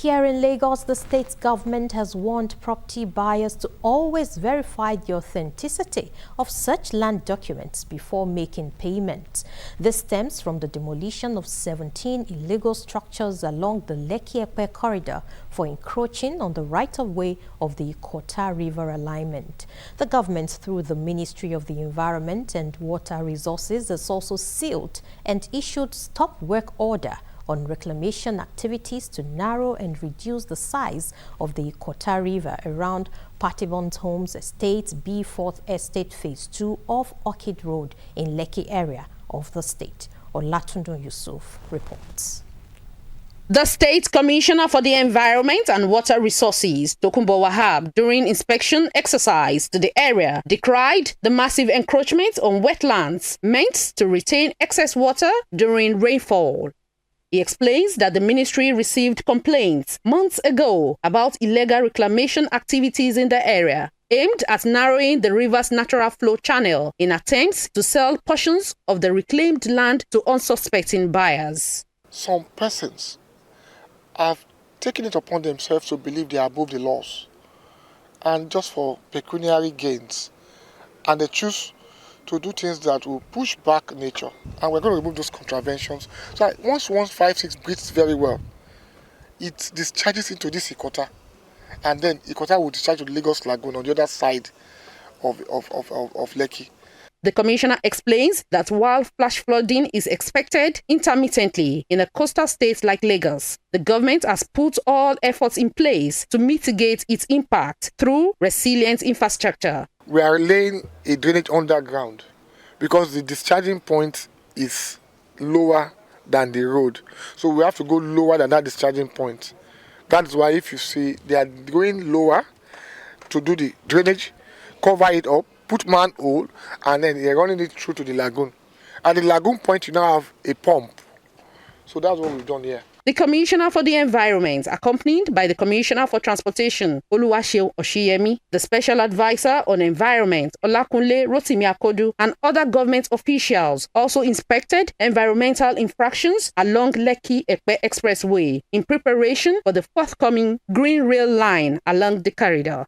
Here in Lagos, the state government has warned property buyers to always verify the authenticity of such land documents before making payment. This stems from the demolition of 17 illegal structures along the Lekki-Epe corridor for encroaching on the right-of-way of the Ikota River alignment. The government, through the Ministry of the Environment and Water Resources, has also sealed and issued stop work order on reclamation activities to narrow and reduce the size of the Ikota River around Patibon's Homes Estate, B4th Estate Phase 2 off Orchid Road in Lekki area of the state. Olatunde Yusuf reports. The State Commissioner for the Environment and Water Resources, Tokunbo Wahab, during inspection exercise to the area, decried the massive encroachment on wetlands meant to retain excess water during rainfall. He explains that the ministry received complaints months ago about illegal reclamation activities in the area, aimed at narrowing the river's natural flow channel in attempts to sell portions of the reclaimed land to unsuspecting buyers. Some persons have taken it upon themselves to believe they are above the laws, and just for pecuniary gains, and they choose to do things that will push back nature, and we're going to remove those contraventions. So once 156 breathes very well, it discharges into this Ikota, and then Ikota will discharge to the Lagos Lagoon on the other side of Lekki. The commissioner explains that while flash flooding is expected intermittently in a coastal state like Lagos, the government has put all efforts in place to mitigate its impact through resilient infrastructure. We are laying a drainage underground because the discharging point is lower than the road. So we have to go lower than that discharging point. That's why if you see they are going lower to do the drainage, cover it up, put manhole, and then they're running it through to the lagoon. At the lagoon point, you now have a pump. So that's what we've done here. The Commissioner for the Environment, accompanied by the Commissioner for Transportation, Oluwaseun Oshiyemi, the Special Advisor on Environment, Olakunle Rotimi Akodu, and other government officials also inspected environmental infractions along Lekki-Epe Expressway in preparation for the forthcoming green rail line along the corridor.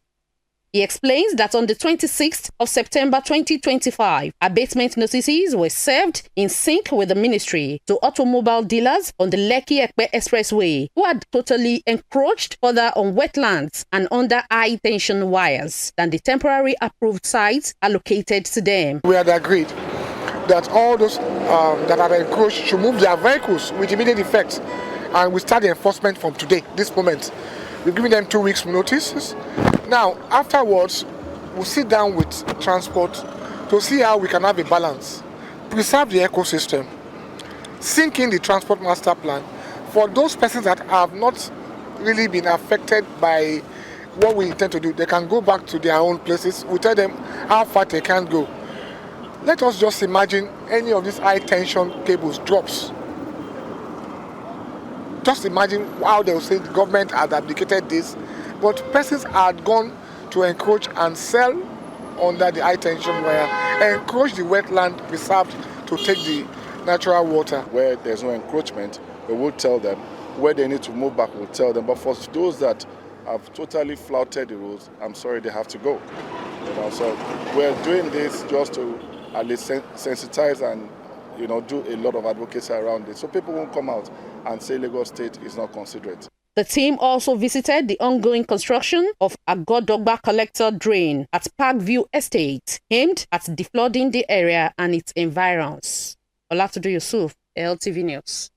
He explains that on the 26th of September 2025, abatement notices were served in sync with the ministry to automobile dealers on the Lekki-Epe Expressway who had totally encroached further on wetlands and under high-tension wires than the temporary approved sites allocated to them. We had agreed that all those that are encroached should move their vehicles with immediate effect, and we start the enforcement from today, this moment. We've given them 2 weeks notices. Now, afterwards, we'll sit down with transport to see how we can have a balance, preserve the ecosystem, sink in the transport master plan for those persons that have not really been affected by what we intend to do. They can go back to their own places. We tell them how far they can go. Let us just imagine any of these high tension cables drops. Just imagine how they will say the government had abdicated this, but persons had gone to encroach and sell under the high tension wire, encroach the wetland preserved to take the natural water. Where there's no encroachment, we will tell them. Where they need to move back, we'll tell them. But for those that have totally flouted the rules, I'm sorry, they have to go. So we're doing this just to at least sensitize and do a lot of advocacy around it, so people won't come out and say Lagos State is not considerate. The team also visited the ongoing construction of a Godogba collector drain at Parkview Estate, aimed at deflooding the area and its environs. Olatunde Yusuf, LTV News.